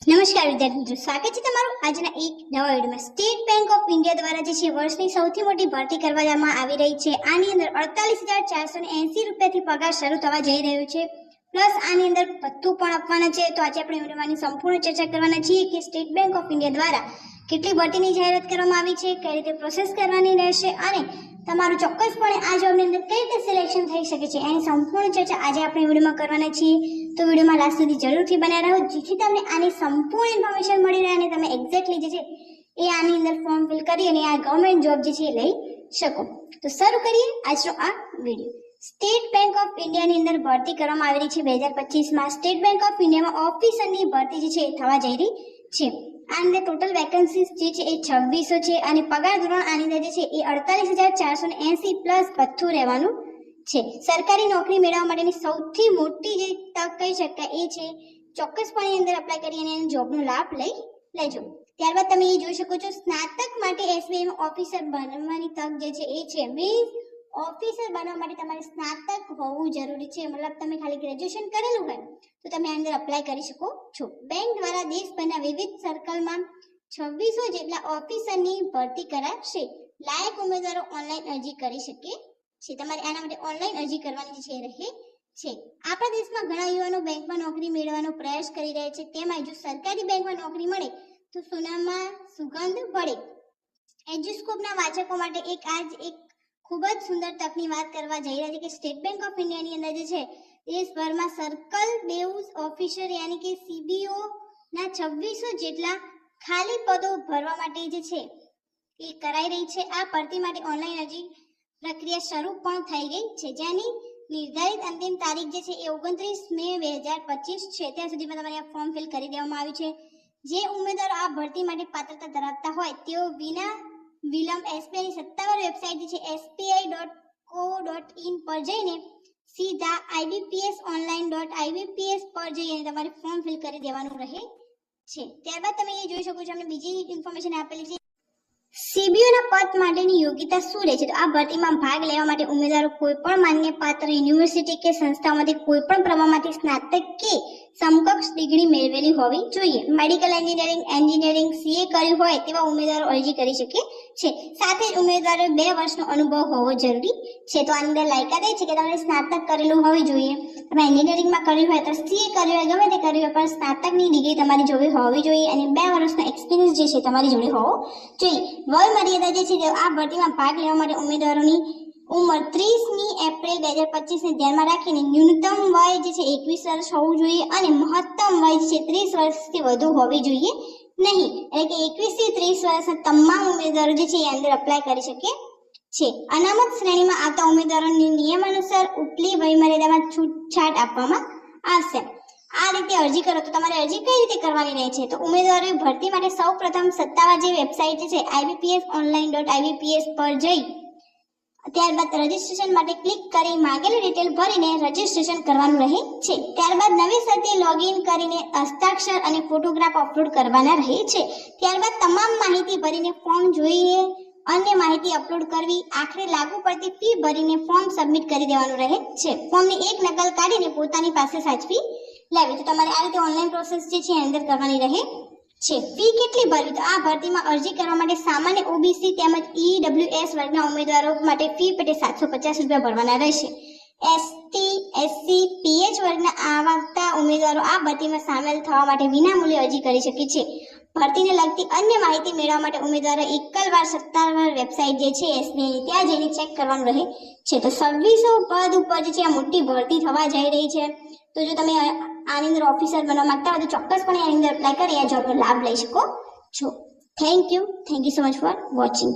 નમસ્કાર વિદ્યાર્થી મિત્રો, સ્વાગત છે તમારું આજના એક નવા વિડીયોમાં। સ્ટેટ બેંક ઓફ ઇન્ડિયા દ્વારા જે છે વર્ષની સૌથી મોટી ભરતી કરવામાં આવી રહી છે। આની અંદર 48,480 રૂપિયાથી પગાર શરૂ થવા જઈ રહ્યો છે, પ્લસ આની અંદર ભથ્થું પણ આપવાના છે। તો આજે આપણે વિડીયોમાં સંપૂર્ણ ચર્ચા કરવાના છીએ કે સ્ટેટ બેંક ઓફ ઇન્ડિયા દ્વારા કેટલી ભરતીની જાહેરાત કરવામાં આવી છે, કઈ રીતે પ્રોસેસ કરવાની રહેશે અને તમારું ચોક્કસપણે આ જોબની અંદર કઈ રીતે સિલેક્શન થઈ શકે છે એની સંપૂર્ણ ચર્ચા આજે આપણે વિડીયોમાં કરવાના છીએ। તો વિડીયોમાં લાસ્ટ સુધી જરૂરથી બન્યા રહો, જેથી તમને આની સંપૂર્ણ ઇન્ફોર્મેશન મળી રહે અને તમે એક્ઝેક્ટલી જે છે એ આની અંદર ફોર્મ ફિલ કરી અને આ ગવર્મેન્ટ જોબ જે છે એ લઈ શકો। તો શરૂ કરીએ આજનો આ વિડીયો। સ્ટેટ બેંક ઓફ ઇન્ડિયાની અંદર ભરતી કરવામાં આવી રહી છે 2025માં। સ્ટેટ બેંક ઓફ ઇન્ડિયામાં ઓફિસરની ભરતી જે છે એ થવા જઈ રહી છે। આ અંદર ટોટલ વેકેન્સીઝ જે છે એ 2600 છે અને પગાર ધોરણ આની અંદર જે છે એ 48,480 પ્લસ ભથ્થું રહેવાનું છે। સરકારી નોકરી મેળવવા માટેની સૌથી મોટી જે તક કહી શકાય એ છે ચોક્કસપણે અંદર એપ્લાય કરી અને જોબનો લાભ લઈ લેજો। ત્યારબાદ તમે એ જોઈ શકો છો સ્નાતક માટે એસબીઆઈ ઓફિસર બનવાની તક જે છે એ છે। મીન્સ ઓફિસર બનવા માટે તમારે સ્નાતક હોવું જરૂરી છે, મતલબ તમે ખાલી ગ્રેજ્યુએશન કરેલું હોય તો તમે અંદર એપ્લાય કરી શકો છો। બેંક દ્વારા દેશભરના વિવિધ સર્કલમાં 2600 જેટલા ઓફિસરની ભરતી કરાશે। લાયક ઉમેદવારો ઓનલાઈન અરજી કરી શકે છે। તમારે આના માટે ઓનલાઈન અરજી કરવાની છે રહે છે। આપણા દેશમાં ઘણા યુવાનો બેંકમાં નોકરી મેળવવાનો પ્રયાસ કરી રહ્યા છે, તેમાં જો સરકારી બેંકમાં નોકરી મળે તો સોનામાં સુગંધ પડે। એજ્યુસ્કોપના વાચકો માટે એક ખૂબ જ સુંદર તકની વાત કરવા જઈ રહ્યા છે કે સ્ટેટ બેંક ઓફ ઇન્ડિયાની અંદર જે છે દેશભરમાં સર્કલ બેઉઝ ઓફિસર યાની કે સીબીઓ ના 2600 જેટલા ખાલી પદો ભરવા માટે જે છે એ કરાઈ રહી છે। આ ભરતી માટે ઓનલાઈન અરજી પ્રક્રિયા શરૂ પણ થઈ ગઈ છે, જેની નિર્ધારિત અંતિમ તારીખ જે છે એ 29 મે 2025 છે। ત્યાં સુધીમાં તમારે આ ફોર્મ ફિલ કરી દેવામાં આવ્યું છે। જે ઉમેદવારો આ ભરતી માટે પાત્રતા ધરાવતા હોય તેઓ વિના વિલંબ એસબીઆઈની સત્તાવાર વેબસાઇટ જે છે sbi.co.in પર જઈને સીધા ibps.online.ibps પર જઈને તમારે ફોર્મ ફિલ કરી દેવાનું રહે છે। ત્યારબાદ તમે એ જોઈ શકો છો અમને બીજી ઇન્ફોર્મેશન આપેલી છે સીબીઓના પદ માટેની યોગ્યતા શું રહે છે। તો આ ભરતીમાં ભાગ લેવા માટે ઉમેદવારો કોઈ પણ માન્યપાત્ર યુનિવર્સિટી કે સંસ્થામાંથી કોઈ પણ પ્રમાણમાંથી સ્નાતક કે સમકક્ષ ડિગ્રી મેળવેલી હોવી જોઈએ। મેડિકલ એન્જિનિયરિંગ સીએ કર્યું હોય તેવા ઉમેદવારો અરજી કરી શકે છે। સાથે જ ઉમેદવારો 2 વર્ષનો અનુભવ હોવો જરૂરી છે। તો આની અંદર લાયકાત એ છે કે તમારે સ્નાતક કરેલું હોવી જોઈએ। તમે એન્જિનિયરિંગમાં કર્યું હોય તો સીએ કર્યું હોય ગમે તે કર્યું હોય પણ સ્નાતકની ડિગ્રી તમારી જોડે હોવી જોઈએ અને 2 વર્ષનો એક્સપિરિયન્સ જે છે તમારી જોડે હોવો જોઈએ। વય મર્યાદા જે છે આ ભરતીમાં ભાગ લેવા માટે ઉમેદવારોની ઉંમર 30 એપ્રિલ 2025 ને ધ્યાનમાં રાખીને ન્યૂનતમ વય જે છે 21 વર્ષ હોવું જોઈએ અને મહત્તમ વય જે છે 30 વર્ષથી વધુ હોવી જોઈએ નહીં। એટલે કે 21 થી 30 વર્ષના તમામ ઉમેદવારો જે છે એ અંદર એપ્લાય કરી શકે છે। અનામત શ્રેણીમાં આવતા ઉમેદવારોની નિયમાનુસાર ઉપલી વયમર્યાદામાં છૂટછાટ આપવામાં આવશે। આ રીતે અરજી કરો તો તમારે અરજી કઈ રીતે કરવાની રહે છે? તો ઉમેદવારોએ ભરતી માટે સૌપ્રથમ સત્તાવાર જે વેબસાઇટ છે ibps.online.ibps પર જઈ ત્યારબાદ રજીસ્ટ્રેશન માટે ક્લિક કરી માંગેલી ડિટેલ ભરીને રજીસ્ટ્રેશન કરવાનું રહે છે। ત્યારબાદ નવી સાથે લોગિન કરીને હસ્તાક્ષર અને ફોટોગ્રાફ અપલોડ કરવાના રહે છે। ત્યારબાદ તમામ માહિતી ભરીને ફોર્મ જોઈએ અન્ય માહિતી અપલોડ કરવી, આખરે લાગુ પડતી ફી ભરીને ફોર્મ સબમિટ કરી દેવાનું રહે છે। ફોર્મની એક નકલ કાઢીને પોતાની પાસે સાચવી લેવી। તો તમારે આ રીતે ઓનલાઈન પ્રોસેસ જે છે અંદર કરવાની રહે છે। ફી કેટલી ભરવી? તો આ ભરતીમાં અરજી કરવા માટે સામાન્ય ઓબીસી તેમજ ઈડબ્લ્યુએસ વર્ગના ઉમેદવારો માટે ફી પેટે 750 રૂપિયા ભરવાના રહેશે। એસટી એસસી પીએચ વર્ગના આવતા ઉમેદવારો આ ભરતીમાં સામેલ થવા માટે વિનામૂલ્યે અરજી કરી શકે છે। ભરતીને લગતી અન્ય માહિતી મેળવવા માટે ઉમેદવારો એકલવાર સત્તાવાર વેબસાઇટ જે છે એસબીઆઈની ત્યાં જઈને ચેક કરવાનું રહે છે। તો 2600 પદ ઉપર જે છે આ મોટી ભરતી થવા જઈ રહી છે। તો જો તમે આની અંદર ઓફિસર બનવા માંગતા હોય તો ચોક્કસપણે આની અંદર એપ્લાય કરી આ જોબનો લાભ લઈ શકો છો। Thank you so much for watching.